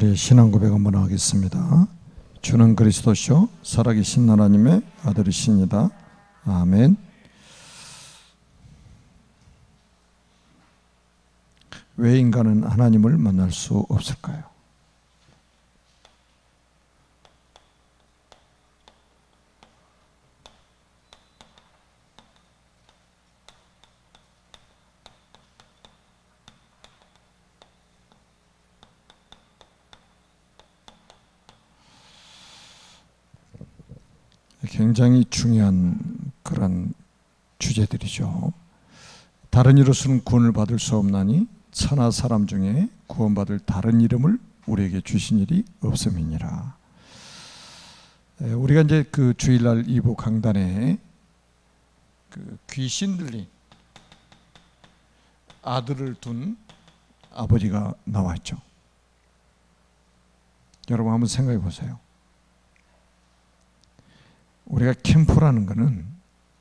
우리의 신앙 고백 한번 하겠습니다. 주는 그리스도시요 살아계신 하나님의 아들이십니다. 아멘. 왜 인간은 하나님을 만날 수 없을까요? 굉장히 중요한 그런 주제들이죠. 다른 이로서는 구원을 받을 수 없나니 천하 사람 중에 구원받을 다른 이름을 우리에게 주신 일이 없음이니라. 우리가 이제 그 주일날 2부 강단에 그 귀신 들린 아들을 둔 아버지가 나왔죠. 여러분 한번 생각해 보세요. 우리가 캠프라는 것은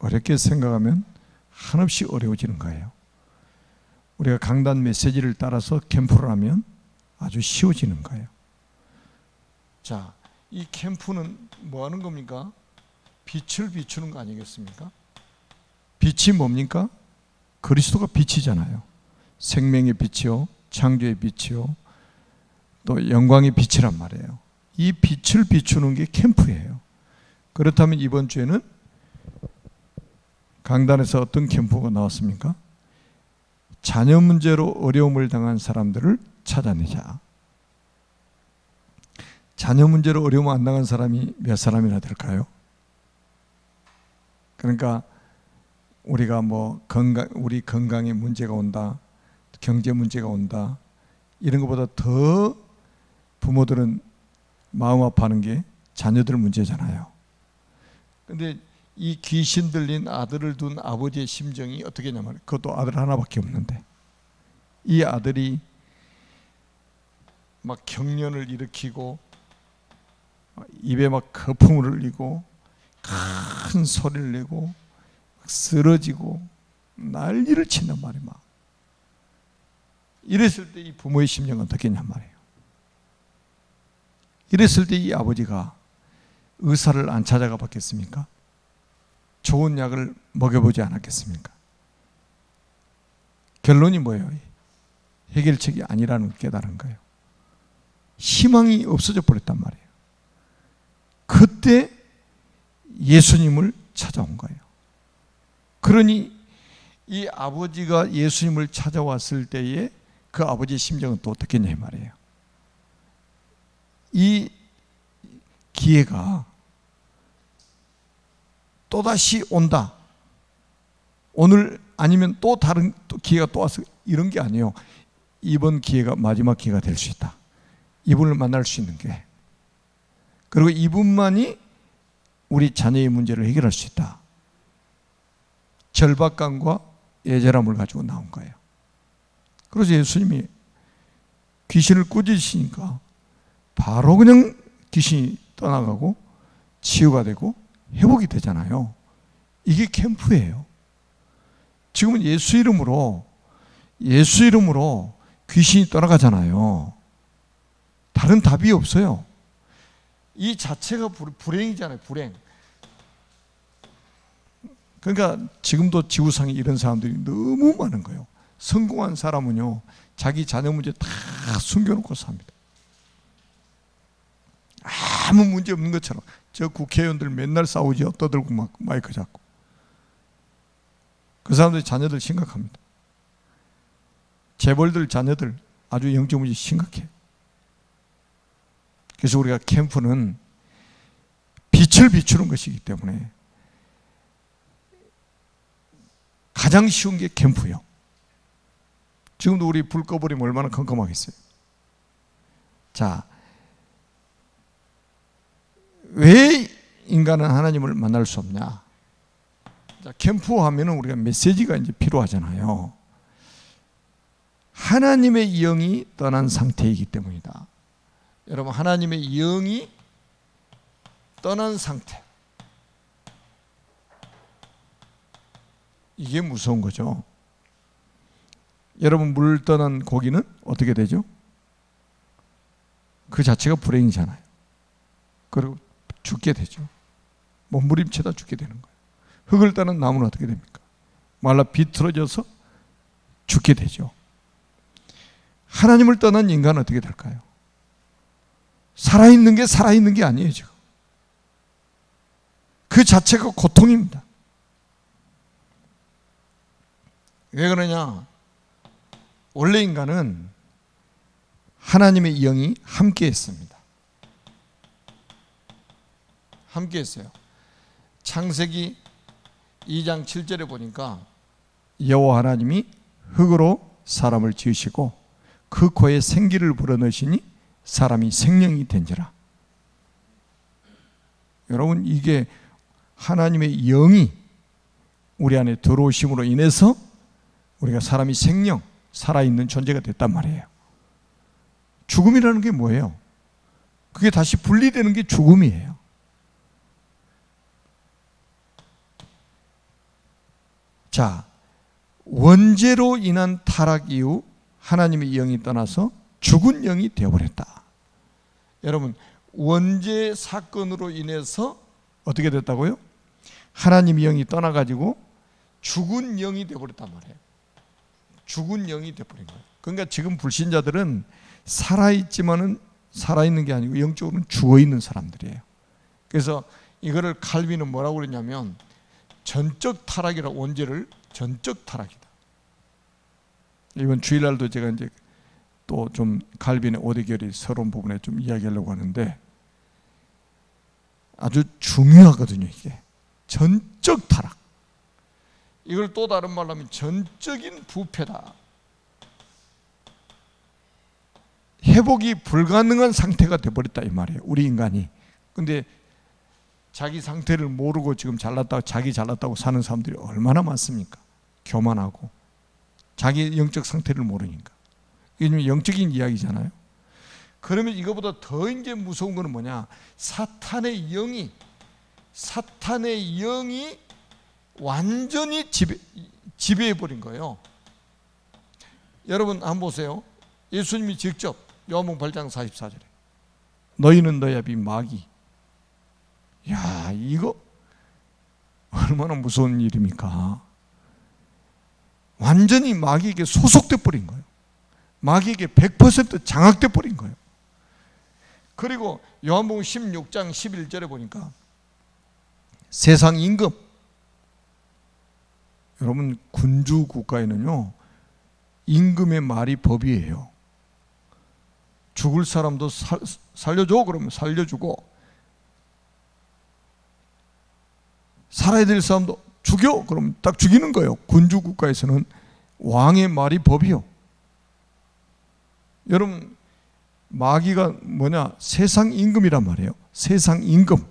어렵게 생각하면 한없이 어려워지는 거예요. 우리가 강단 메시지를 따라서 캠프를 하면 아주 쉬워지는 거예요. 자, 이 캠프는 뭐 하는 겁니까? 빛을 비추는 거 아니겠습니까? 빛이 뭡니까? 그리스도가 빛이잖아요. 생명의 빛이요, 창조의 빛이요, 또 영광의 빛이란 말이에요. 이 빛을 비추는 게 캠프예요. 그렇다면 이번 주에는 강단에서 어떤 캠프가 나왔습니까? 자녀 문제로 어려움을 당한 사람들을 찾아내자. 자녀 문제로 어려움 안 당한 사람이 몇 사람이나 될까요? 그러니까 우리가 우리 건강에 문제가 온다, 경제 문제가 온다, 이런 것보다 더 부모들은 마음 아파하는 게 자녀들 문제잖아요. 근데 이 귀신 들린 아들을 둔 아버지의 심정이 어떻게냐면, 그것도 아들 하나밖에 없는데 이 아들이 막 경련을 일으키고 입에 막 거품을 흘리고 큰 소리를 내고 쓰러지고 난리를 친단 말이에요. 막 이랬을 때 이 부모의 심정은 어떻겠냔 말이에요. 이랬을 때 이 아버지가 의사를 안 찾아가 봤겠습니까? 좋은 약을 먹여보지 않았겠습니까? 결론이 뭐예요? 해결책이 아니라는 걸 깨달은 거예요. 희망이 없어져 버렸단 말이에요. 그때 예수님을 찾아온 거예요. 그러니 이 아버지가 예수님을 찾아왔을 때에 그 아버지의 심정은 또 어떻겠냐 이 말이에요. 이 기회가 또다시 온다, 오늘 아니면 또 다른 기회가 또 와서, 이런 게 아니에요. 이번 기회가 마지막 기회가 될 수 있다. 이분을 만날 수 있는 게, 그리고 이분만이 우리 자녀의 문제를 해결할 수 있다. 절박감과 애절함을 가지고 나온 거예요. 그래서 예수님이 귀신을 꾸짖으시니까 바로 그냥 귀신이 떠나가고 치유가 되고 회복이 되잖아요. 이게 캠프예요. 지금은 예수 이름으로 귀신이 떠나가잖아요. 다른 답이 없어요. 이 자체가 불행이잖아요. 불행. 그러니까 지금도 지구상에 이런 사람들이 너무 많은 거예요. 성공한 사람은요, 자기 자녀 문제 다 숨겨놓고 삽니다. 아무 문제 없는 것처럼. 저 국회의원들 맨날 싸우죠. 떠들고 막 마이크 잡고. 그 사람들의 자녀들 심각합니다. 재벌들 자녀들 아주 영적 문제 심각해요. 그래서 우리가 캠프는 빛을 비추는 것이기 때문에 가장 쉬운 게 캠프예요. 지금도 우리 불 꺼버리면 얼마나 컴컴하겠어요. 자, 왜 인간은 하나님을 만날 수 없냐? 자, 캠프 하면은 우리가 메시지가 이제 필요하잖아요. 하나님의 영이 떠난 상태이기 때문이다. 여러분, 하나님의 영이 떠난 상태, 이게 무서운 거죠. 여러분, 물 떠난 고기는 어떻게 되죠? 그 자체가 불행이잖아요. 그리고 죽게 되죠. 몸부림치다 죽게 되는 거예요. 흙을 따는 나무는 어떻게 됩니까? 말라 비틀어져서 죽게 되죠. 하나님을 떠난 인간은 어떻게 될까요? 살아있는 게 살아있는 게 아니에요, 지금. 그 자체가 고통입니다. 왜 그러냐? 원래 인간은 하나님의 영이 함께 했습니다. 함께 했어요. 창세기 2장 7절에 보니까 여호와 하나님이 흙으로 사람을 지으시고 그 코에 생기를 불어넣으시니 사람이 생명이 된지라. 여러분, 이게 하나님의 영이 우리 안에 들어오심으로 인해서 우리가 사람이 생명, 살아있는 존재가 됐단 말이에요. 죽음이라는 게 뭐예요? 그게 다시 분리되는 게 죽음이에요. 자, 원죄로 인한 타락 이후 하나님의 영이 떠나서 죽은 영이 되어버렸다. 여러분, 원죄 사건으로 인해서 어떻게 됐다고요? 하나님의 영이 떠나가지고 죽은 영이 되어버렸단 말이에요. 죽은 영이 되어버린 거예요. 그러니까 지금 불신자들은 살아있지만은 살아있는 게 아니고 영적으로는 죽어있는 사람들이에요. 그래서 이거를 칼빈은 뭐라고 그러냐면 전적 타락이라고, 원죄를 전적 타락이다. 이번 주일날도 제가 이제 또 좀 칼빈의 오대결이 서러운 부분에 좀 이야기하려고 하는데 아주 중요하거든요. 이게 전적 타락. 이걸 또 다른 말로 하면 전적인 부패다. 회복이 불가능한 상태가 돼버렸다 이 말이에요, 우리 인간이. 근데 자기 상태를 모르고 지금 잘났다고, 자기 잘났다고 사는 사람들이 얼마나 많습니까? 교만하고 자기 영적 상태를 모르니까. 이게 영적인 이야기잖아요. 그러면 이거보다 더 이제 무서운 거는 뭐냐? 사탄의 영이 완전히 지배해버린 거예요. 여러분 한번 보세요. 예수님이 직접 요한복음 8장 44절에 너희는 너희 아비 마귀. 야, 이거 얼마나 무서운 일입니까? 완전히 마귀에게 소속돼 버린 거예요. 마귀에게 100% 장악돼 버린 거예요. 그리고 요한복음 16장 11절에 보니까 세상 임금, 여러분 군주 국가에는요 임금의 말이 법이에요. 죽을 사람도 살려줘 그러면 살려주고, 살아야 될 사람도 죽여 그러면 딱 죽이는 거예요. 군주 국가에서는 왕의 말이 법이요. 여러분, 마귀가 뭐냐? 세상 임금이란 말이에요. 세상 임금,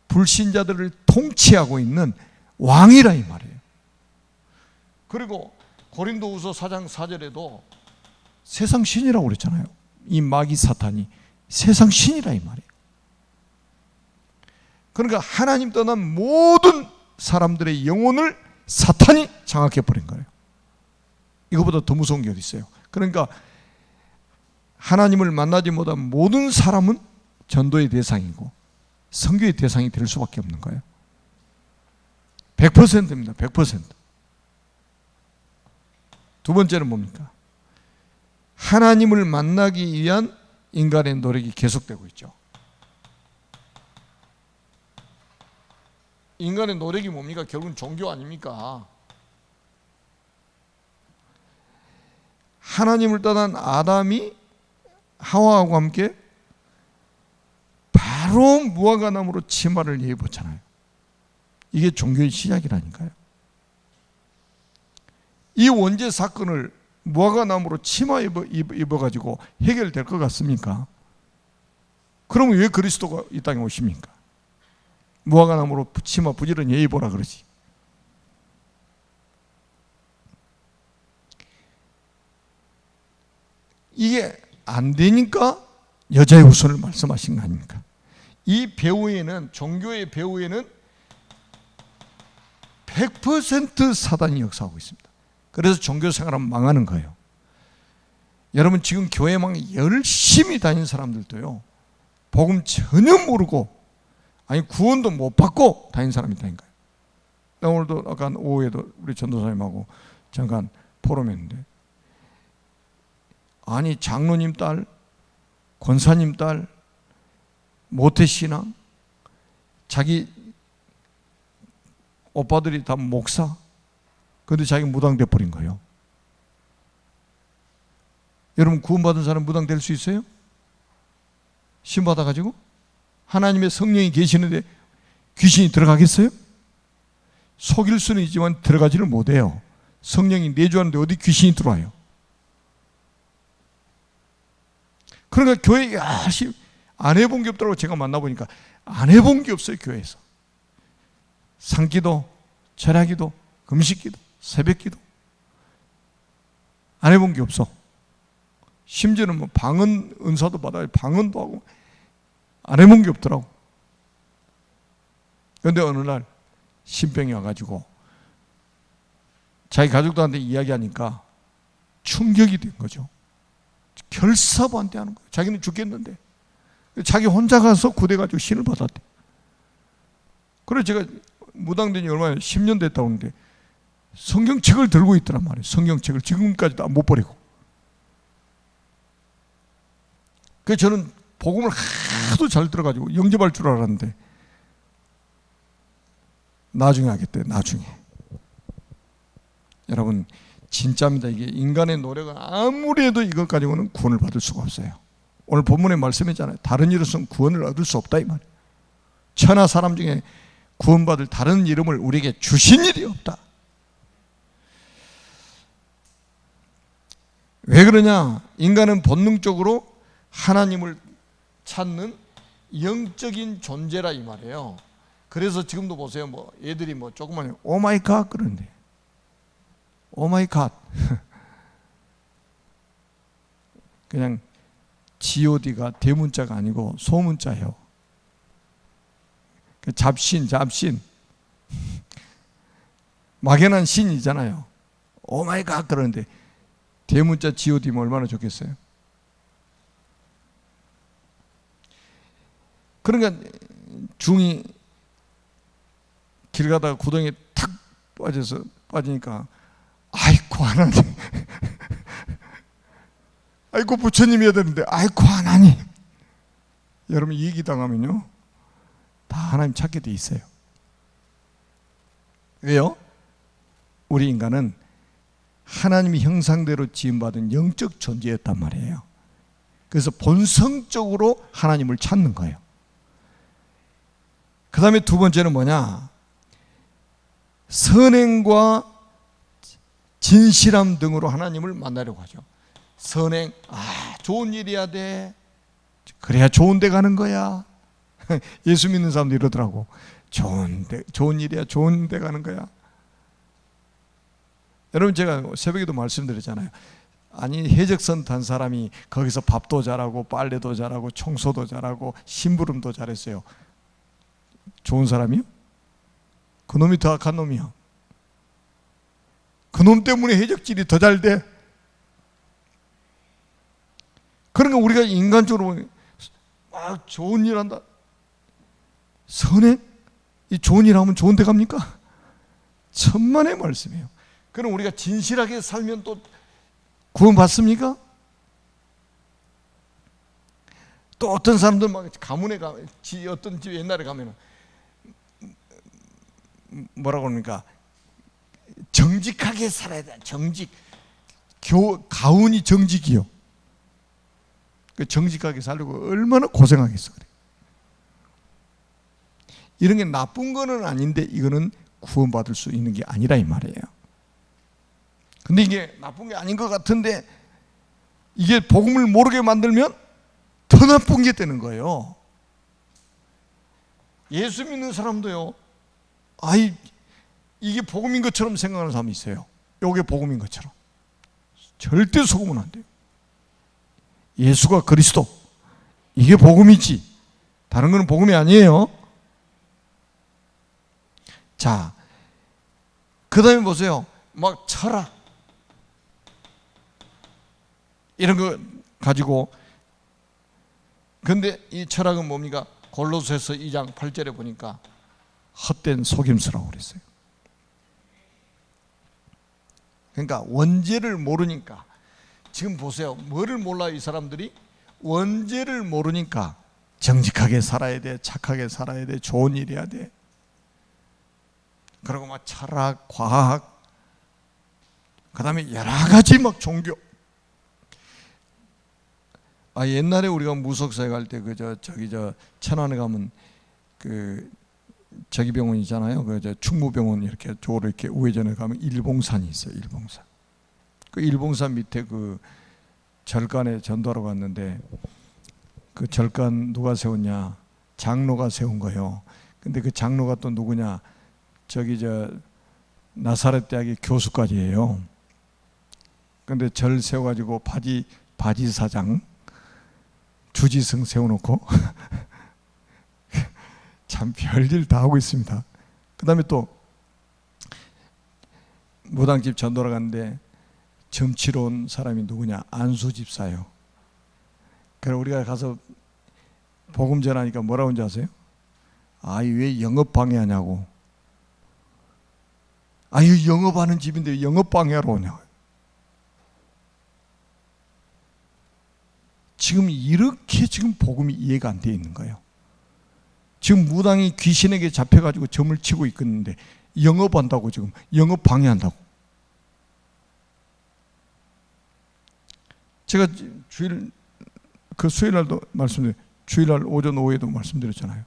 불신자들을 통치하고 있는 왕이라 이 말이에요. 그리고 고린도후서 4장 4절에도 세상 신이라고 그랬잖아요. 이 마귀 사탄이 세상 신이라 이 말이에요. 그러니까 하나님 떠난 모든 사람들의 영혼을 사탄이 장악해버린 거예요. 이거보다 더 무서운 게 어디 있어요? 그러니까 하나님을 만나지 못한 모든 사람은 전도의 대상이고 선교의 대상이 될 수밖에 없는 거예요. 100%입니다. 100%. 두 번째는 뭡니까? 하나님을 만나기 위한 인간의 노력이 계속되고 있죠. 인간의 노력이 뭡니까? 결국은 종교 아닙니까? 하나님을 떠난 아담이 하와하고 함께 바로 무화과나무로 치마를 입었잖아요. 이게 종교의 시작이라니까요. 이 원죄 사건을 무화과나무로 치마 입어가지고 해결될 것 같습니까? 그러면 왜 그리스도가 이 땅에 오십니까? 무화과나무로 치마 부지런히 입어라 그러지. 이게 안 되니까 여자의 후손을 말씀하신 거 아닙니까? 이 배후에는, 종교의 배후에는 100% 사단이 역사하고 있습니다. 그래서 종교 생활은 망하는 거예요. 여러분 지금 교회 막 열심히 다니는 사람들도요, 복음 전혀 모르고, 아니 구원도 못 받고 다니는 사람이 있다니까요. 나 오늘도 아까 오후에도 우리 전도사님하고 잠깐 포럼했는데, 아니 장로님 딸, 권사님 딸, 모태신앙, 자기 오빠들이 다 목사, 그런데 자기 무당돼 버린 거예요. 여러분 구원받은 사람 무당 될 수 있어요? 신 받아가지고 하나님의 성령이 계시는데 귀신이 들어가겠어요? 속일 수는 있지만 들어가지를 못해요. 성령이 내주하는데 어디 귀신이 들어와요? 그러니까 교회 열심히 안 해본 게 없더라고. 제가 만나보니까 안 해본 게 없어요. 교회에서 산기도, 철야기도, 금식기도, 새벽기도 안 해본 게 없어. 심지어는 뭐 방언 은사도 받아요. 방언도 하고 안 해본 게 없더라고. 그런데 어느 날 신병이 와가지고 자기 가족들한테 이야기하니까 충격이 된 거죠. 결사반대 하는 거예요. 자기는 죽겠는데 자기 혼자 가서 구대 가지고 신을 받았대. 그래서 제가 무당된 지 얼마나 10년 됐다고 하는데 성경책을 들고 있더란 말이에요. 성경책을 지금까지도 못 버리고. 그래서 저는 복음을 하도 잘 들어가지고 영접할 줄 알았는데 나중에 하겠대요. 나중에. 여러분 진짜입니다. 이게 인간의 노력은 아무리 해도 이것 가지고는 구원을 받을 수가 없어요. 오늘 본문에 말씀했잖아요. 다른 이로서는 구원을 얻을 수 없다 이 말이에요. 천하 사람 중에 구원받을 다른 이름을 우리에게 주신 일이 없다. 왜 그러냐? 인간은 본능적으로 하나님을 찾는 영적인 존재라 이 말이에요. 그래서 지금도 보세요. 뭐 애들이 뭐 조그만 오 마이 갓 그러는데 오 마이 갓 그냥 god가 대문자가 아니고 소문자예요. 잡신 막연한 신이잖아요. 오 마이 갓 그러는데 대문자 god면 얼마나 좋겠어요. 그러니까 중이 길 가다가 구덩이에 탁 빠지니까 아이고 하나님 아이고 부처님이어야 되는데 아이고 하나님. 여러분 이 얘기 당하면요 다 하나님 찾게 돼 있어요. 왜요? 우리 인간은 하나님의 형상대로 지음받은 영적 존재였단 말이에요. 그래서 본성적으로 하나님을 찾는 거예요. 그 다음에 두 번째는 뭐냐? 선행과 진실함 등으로 하나님을 만나려고 하죠. 선행, 좋은 일이야 돼. 그래야 좋은 데 가는 거야. 예수 믿는 사람도 이러더라고. 좋은 일이야, 좋은 데 가는 거야. 여러분 제가 새벽에도 말씀드렸잖아요. 아니 해적선 탄 사람이 거기서 밥도 잘하고 빨래도 잘하고 청소도 잘하고 심부름도 잘했어요. 좋은 사람이요? 그놈이 더 악한 놈이야. 그놈 때문에 해적질이 더 잘 돼. 그러니까 우리가 인간적으로 막 좋은 일 한다. 선행? 이 좋은 일 하면 좋은 데 갑니까? 천만의 말씀이에요. 그럼 우리가 진실하게 살면 또 구원 받습니까? 또 어떤 사람들 막 가문에 어떤 집 옛날에 가면은 뭐라고 그럽니까? 정직하게 살아야 돼. 정직. 가훈이 정직이요. 그 정직하게 살려고 얼마나 고생하겠어. 그래. 이런 게 나쁜 거는 아닌데 이거는 구원받을 수 있는 게 아니라 이 말이에요. 근데 이게 나쁜 게 아닌 것 같은데 이게 복음을 모르게 만들면 더 나쁜 게 되는 거예요. 예수 믿는 사람도요. 이게 복음인 것처럼 생각하는 사람이 있어요. 이게 복음인 것처럼. 절대 속으면 안 돼요. 예수가 그리스도. 이게 복음이지. 다른 거는 복음이 아니에요. 자, 그 다음에 보세요. 막 철학. 이런 거 가지고. 근데 이 철학은 뭡니까? 골로새서 2장 8절에 보니까 헛된 속임수라고 그랬어요. 그러니까 원죄를 모르니까, 지금 보세요. 뭐를 몰라요 이 사람들이? 원죄를 모르니까 정직하게 살아야 돼, 착하게 살아야 돼, 좋은 일 해야 돼. 그리고 막 철학, 과학, 그 다음에 여러 가지 막 종교. 옛날에 우리가 무속사에 갈 때 저기 천안에 가면 저기 병원 있잖아요. 충무병원 이렇게 쪽으로 이렇게 우회전에 가면 일봉산이 있어요. 일봉산. 그 일봉산 밑에 그 절간에 전도하러 갔는데, 그 절간 누가 세웠냐? 장로가 세운 거예요. 근데 그 장로가 또 누구냐? 저기 나사렛 대학의 교수까지예요. 근데 절 세워가지고 바지 사장 주지승 세워놓고 참 별일 다 하고 있습니다. 그 다음에 또 무당집 전도를 갔는데 점치러 온 사람이 누구냐? 안수 집사예요. 그래서 우리가 가서 복음 전하니까 뭐라고 하는지 아세요? 왜 영업 방해하냐고. 이 영업하는 집인데 영업 방해하러 오냐고. 지금 이렇게 지금 복음이 이해가 안 되어 있는 거예요. 지금 무당이 귀신에게 잡혀가지고 점을 치고 있겠는데 영업한다고, 지금 영업 방해한다고. 제가 수요일날도 말씀드렸어요. 주일날 오전 오후에도 말씀드렸잖아요.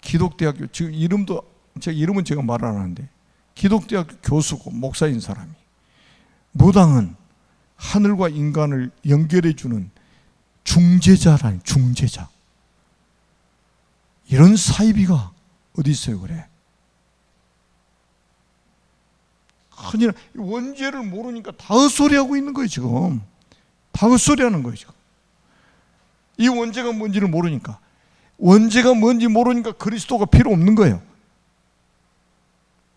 기독대학교, 지금 이름은 제가 말 안 하는데 기독대학교 교수고 목사인 사람이, 무당은 하늘과 인간을 연결해 주는 중재자라니, 중재자. 이런 사이비가 어디 있어요? 그래. 아니라 원죄를 모르니까 다 헛소리하고 있는 거예요. 지금 다 헛소리하는 거예요. 지금 이 원죄가 뭔지를 모르니까, 원죄가 뭔지 모르니까 그리스도가 필요 없는 거예요.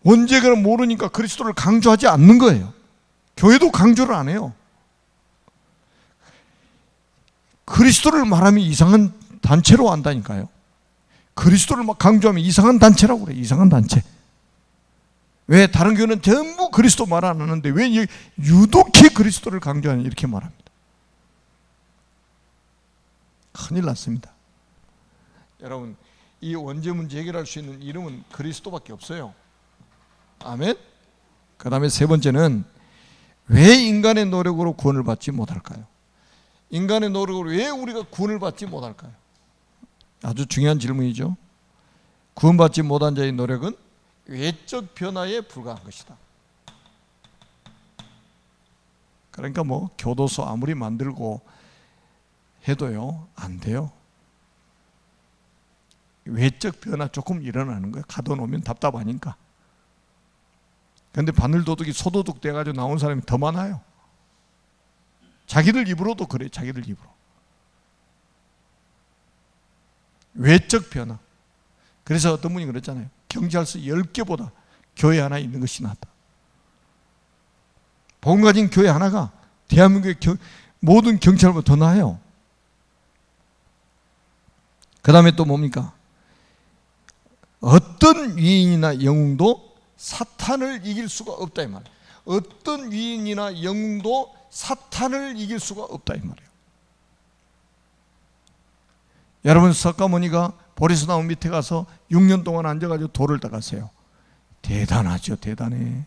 원죄가 모르니까 그리스도를 강조하지 않는 거예요. 교회도 강조를 안 해요. 그리스도를 말하면 이상한 단체로 한다니까요. 그리스도를 막 강조하면 이상한 단체라고 그래. 이상한 단체. 왜 다른 교회는 전부 그리스도 말 안 하는데 왜 유독히 그리스도를 강조하냐 이렇게 말합니다. 큰일 났습니다. 여러분, 이 원죄 문제 해결할 수 있는 이름은 그리스도밖에 없어요. 아멘. 그 다음에 세 번째는 왜 인간의 노력으로 구원을 받지 못할까요? 인간의 노력으로 왜 우리가 구원을 받지 못할까요? 아주 중요한 질문이죠. 구원받지 못한 자의 노력은 외적 변화에 불과한 것이다. 그러니까 교도소 아무리 만들고 해도요, 안 돼요. 외적 변화 조금 일어나는 거예요. 가둬놓으면 답답하니까. 그런데 바늘도둑이 소도둑 돼가지고 나온 사람이 더 많아요. 자기들 입으로도 그래. 자기들 입으로. 외적 변화. 그래서 어떤 분이 그랬잖아요. 경찰서 10개보다 교회 하나 있는 것이 낫다. 복음 가진 교회 하나가 대한민국의 모든 경찰보다 더 나아요. 그 다음에 또 뭡니까? 어떤 위인이나 영웅도 사탄을 이길 수가 없다 이 말이에요. 어떤 위인이나 영웅도 사탄을 이길 수가 없다 이 말이에요. 여러분, 석가모니가 보리스나무 밑에 가서 6년 동안 앉아가지고 돌을 닦았어요. 대단하죠. 대단해.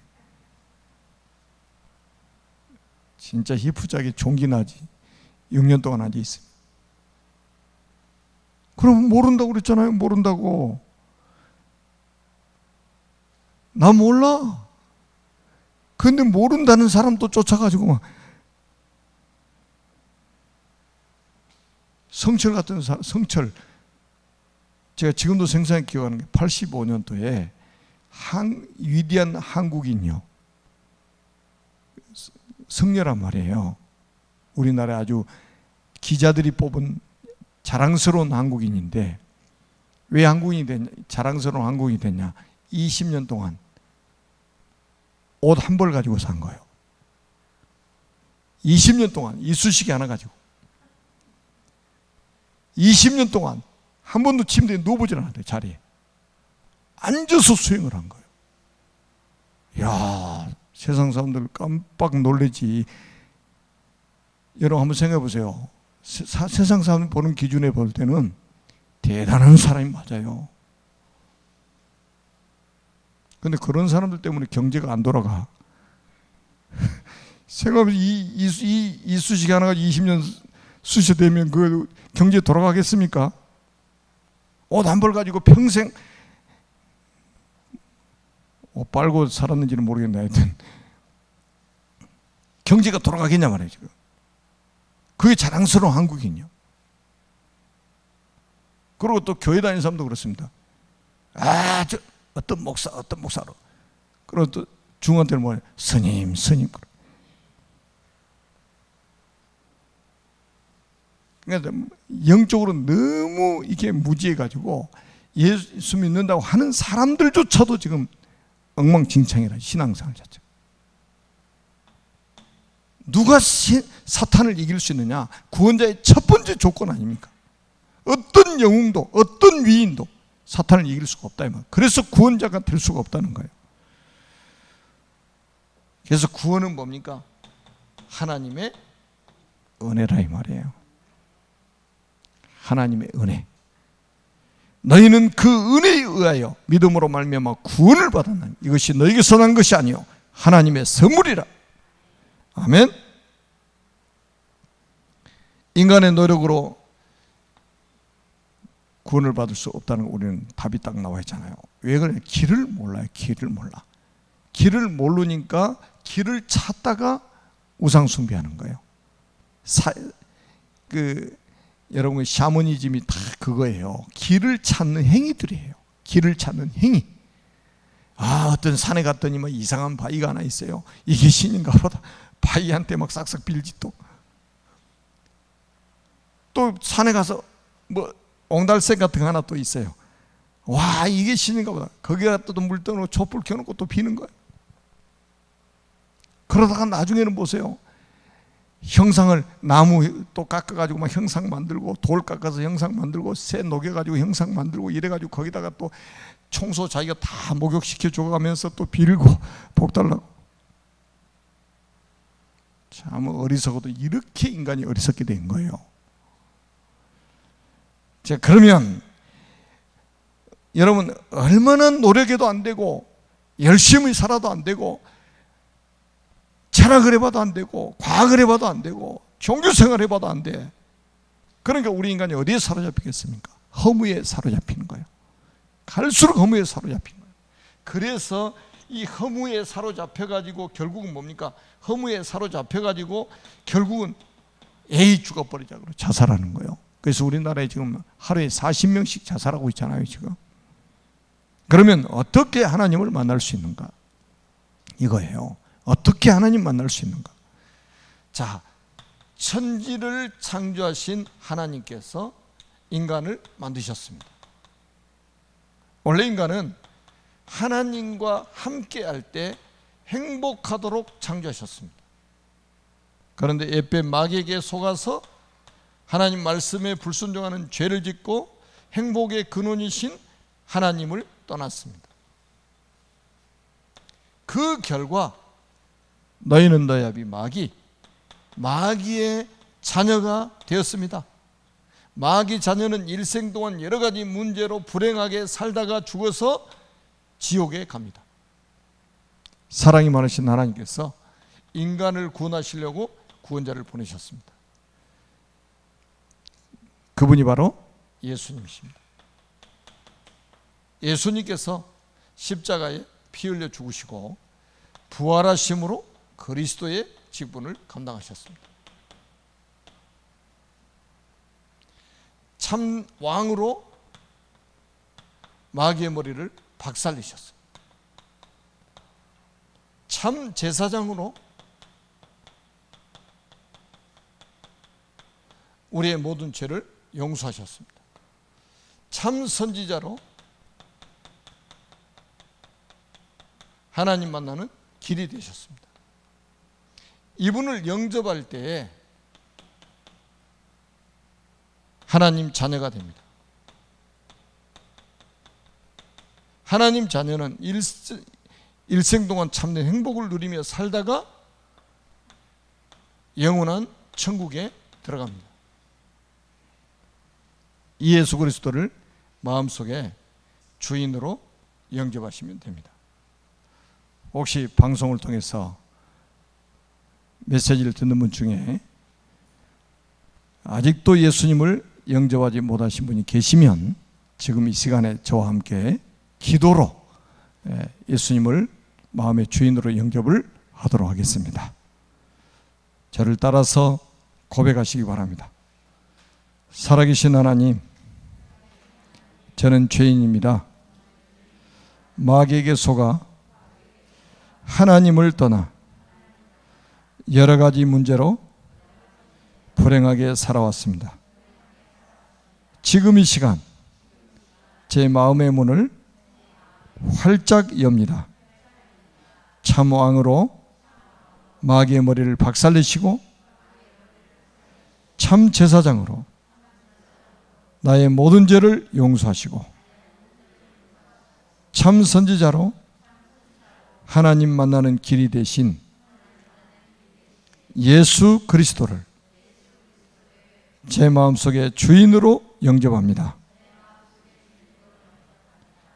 진짜 히프작이 존기나지. 6년 동안 앉아있어요. 그럼 모른다고 그랬잖아요. 모른다고. 나 몰라. 근데 모른다는 사람도 쫓아가지고 막 성철 같은 사람, 성철. 제가 지금도 생생하게 기억하는 게 85년도에 위대한 한국인이요. 성녀란 말이에요. 우리나라에 아주 기자들이 뽑은 자랑스러운 한국인인데, 왜 한국인이 됐냐? 자랑스러운 한국인이 됐냐? 20년 동안 옷 한 벌 가지고 산 거예요. 20년 동안 이쑤시개 하나 가지고 20년 동안 한 번도 침대에 누워보질 않았대요. 자리에 앉아서 수행을 한 거예요. 이야, 세상 사람들 깜빡 놀라지. 여러분 한번 생각해 보세요. 세상 사람 보는 기준에 볼 때는 대단한 사람이 맞아요. 근데 그런 사람들 때문에 경제가 안 돌아가. 생각해보면 이쑤시개 하나가 20년 쑤셔대면 그 경제 돌아가겠습니까? 옷 한 벌 가지고 평생 옷 빨고 살았는지는 모르겠네. 하여튼 경제가 돌아가겠냐 말이에요. 지금 그게 자랑스러운 한국인이요. 그리고 또 교회 다니는 사람도 그렇습니다. 저 어떤 목사로. 그리고 또 중간때는 뭐예요? 스님. 그러니까 영적으로 너무 이게 무지해가지고 예수 믿는다고 하는 사람들조차도 지금 엉망진창이라, 신앙생활 자체. 누가 사탄을 이길 수 있느냐? 구원자의 첫 번째 조건 아닙니까? 어떤 영웅도 어떤 위인도 사탄을 이길 수가 없다 이 말. 그래서 구원자가 될 수가 없다는 거예요. 그래서 구원은 뭡니까? 하나님의 은혜라 이 말이에요. 하나님의 은혜. 너희는 그 은혜에 의하여 믿음으로 말미암아 구원을 받았나니 이것이 너희에게서 난 것이 아니요 하나님의 선물이라. 아멘. 인간의 노력으로 구원을 받을 수 없다는 거 우리는 답이 딱 나와 있잖아요. 왜 그러냐? 길을 몰라요. 길을 몰라. 길을 모르니까 길을 찾다가 우상 숭배하는 거예요. 여러분 샤머니즘이 다 그거예요. 길을 찾는 행위들이에요. 길을 찾는 행위. 어떤 산에 갔더니 막 이상한 바위가 하나 있어요. 이게 신인가 보다. 바위한테 막 싹싹 빌지. 또 산에 가서 뭐 옹달샘 같은 거 하나 또 있어요. 와, 이게 신인가 보다. 거기 갖다 또 물 떠놓고 촛불 켜놓고 또 비는 거예요. 그러다가 나중에는 보세요. 형상을 나무 또 깎아가지고 막 형상 만들고, 돌 깎아서 형상 만들고, 새 녹여가지고 형상 만들고, 이래가지고 거기다가 또 청소 자기가 다 목욕시켜 줘가면서 또 빌고 복 달라고. 참 어리석어도 이렇게 인간이 어리석게 된 거예요. 자, 그러면 여러분 얼마나 노력해도 안 되고 열심히 살아도 안 되고 철학을 해봐도 안 되고 과학을 해봐도 안 되고 종교생활 해봐도 안 돼. 그러니까 우리 인간이 어디에 사로잡히겠습니까? 허무에 사로잡히는 거예요. 갈수록 허무에 사로잡히는 거예요. 그래서 이 허무에 사로잡혀가지고 결국은 뭡니까? 허무에 사로잡혀가지고 결국은 죽어버리자 그러고 자살하는 거예요. 그래서 우리나라에 지금 하루에 40명씩 자살하고 있잖아요 지금. 그러면 어떻게 하나님을 만날 수 있는가? 이거예요. 어떻게 하나님 만날 수 있는가? 자, 천지를 창조하신 하나님께서 인간을 만드셨습니다. 원래 인간은 하나님과 함께 할 때 행복하도록 창조하셨습니다. 그런데 옛뱀 마귀에게 속아서 하나님 말씀에 불순종하는 죄를 짓고 행복의 근원이신 하나님을 떠났습니다. 그 결과 너희는 너야비 마귀의 자녀가 되었습니다. 마귀 자녀는 일생 동안 여러 가지 문제로 불행하게 살다가 죽어서 지옥에 갑니다. 사랑이 많으신 하나님께서 인간을 구원하시려고 구원자를 보내셨습니다. 그분이 바로 예수님이십니다. 예수님께서 십자가에 피 흘려 죽으시고 부활하심으로 그리스도의 직분을 감당하셨습니다. 참 왕으로 마귀의 머리를 박살내셨습니다. 참 제사장으로 우리의 모든 죄를 용서하셨습니다. 참 선지자로 하나님 만나는 길이 되셨습니다. 이분을 영접할 때 하나님 자녀가 됩니다. 하나님 자녀는 일생 동안 참된 행복을 누리며 살다가 영원한 천국에 들어갑니다. 이 예수 그리스도를 마음속에 주인으로 영접하시면 됩니다. 혹시 방송을 통해서 메시지를 듣는 분 중에 아직도 예수님을 영접하지 못하신 분이 계시면 지금 이 시간에 저와 함께 기도로 예수님을 마음의 주인으로 영접을 하도록 하겠습니다. 저를 따라서 고백하시기 바랍니다. 살아계신 하나님, 저는 죄인입니다. 마귀에게 속아 하나님을 떠나 여러 가지 문제로 불행하게 살아왔습니다. 지금 이 시간 제 마음의 문을 활짝 엽니다. 참 왕으로 마귀의 머리를 박살내시고 참 제사장으로 나의 모든 죄를 용서하시고 참 선지자로 하나님 만나는 길이 되신 예수 그리스도를 제 마음속에 주인으로 영접합니다.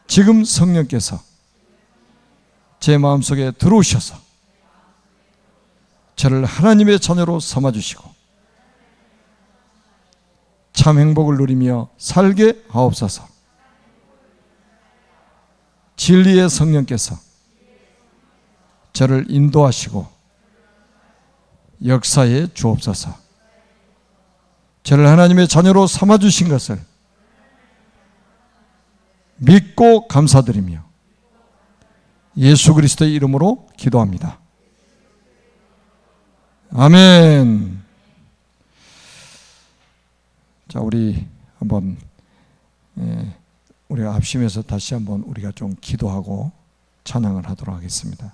지금 성령께서 제 마음속에 들어오셔서 저를 하나님의 자녀로 삼아주시고 참 행복을 누리며 살게 하옵소서. 진리의 성령께서 저를 인도하시고 역사에 주옵소서. 저를 하나님의 자녀로 삼아주신 것을 믿고 감사드리며 예수 그리스도의 이름으로 기도합니다. 아멘. 자, 우리 한번 우리가 합심해서 다시 한번 우리가 좀 기도하고 찬양을 하도록 하겠습니다.